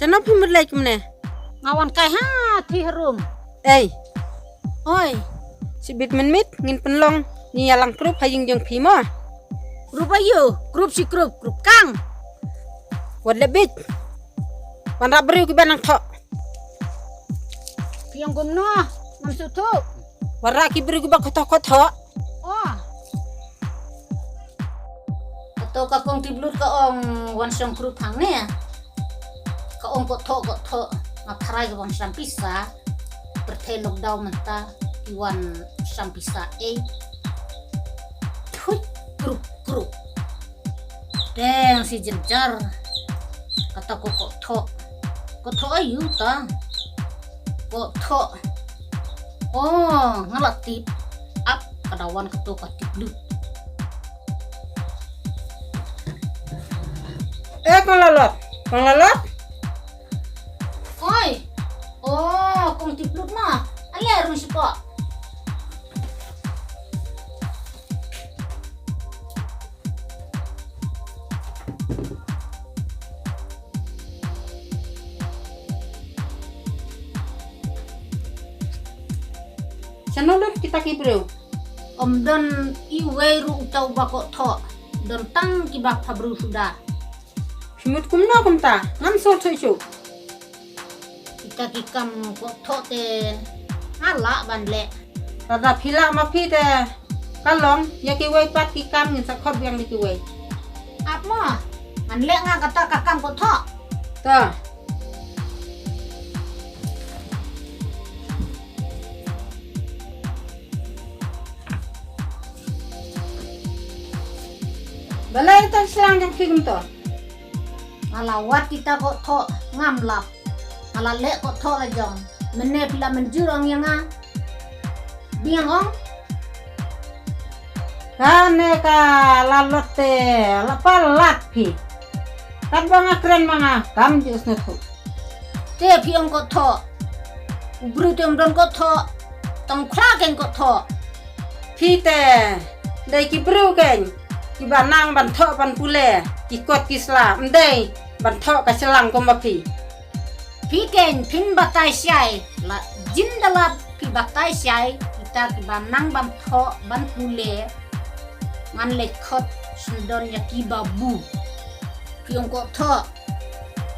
Sana pun berlai ke mana? Ngawan kai ha thi harum. Oi. Si bit mit ngin penlong ni yalang grup hayung jeng phi mo. Grup ayu, grup si grup kang. Wad lebit. Wan ra beriu ki banang thok. Piang gum no, nam su tu. Warra ki beriu ki ba kothok. Oh. Atau ka kong tiblut ka ong wan song grup hang ne. Ka ong ko thok ngathrai ka wan sampisa. Berthe lockdown menta iwan sampisa Thui grup. Deng si jenjar. Kata ko thok ayu ta. Thok. Oh, ngalatip. Up kadawan ketu ka tiblut. Kong lalot. Oi. Oh, kong tiblut mah. Aler mesti kok. Sana lu kita ki beriu. Om don iwe ru utau bako thok. Don tang ki bak phabru sudah. Himut kumna kumta. Ngam so thoi chu. Kita kikam ko thok te ala ban le. Tada phila ma phi te kalong ya ki wei pat ki kam ngin sa khot yang di ki wei. Ap mo. Man le nga kata kakam ko thok. Ta. Balai tak selang jam kigum to. Alawat kita ko thok ngam lap. Ala le ko thok la jong. Mene pila menjur ong yang a. Biang ong. Kane ka lalote lapalat phi. Kat banga keren manga kam jus na thu. Te piang ko thok. Ubru tem don ko thok. Tong khla ken ko thok. Phi te dai ki bru ken. Ki banang ban thok ban pule. Ki kot ki sla mdei ban thok ka selang ko ma phi. Piken pin batai siai la jindala pi batai siai kita ki banang ban tho ban pule man le khot sundon ya ki babu piong ko tho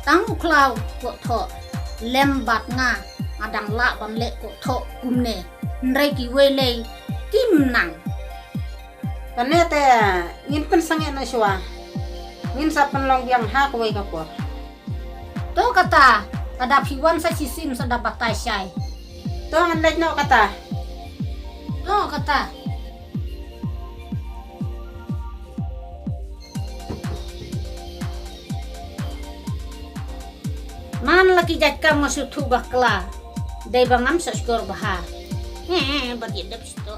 tang klau ko tho lem bat nga adang la ban le ko tho kumne nrai ki wele kim nang Kane te ngin pen sange na shwa. Ngin sa penlong biang ha ko wei ka ko. to kata ada piwan sa sisim sa da batai siai To ngan lek no kata. to kata man laki jakam masuk tu bakla dai bangam sa skor baha bagi dap situ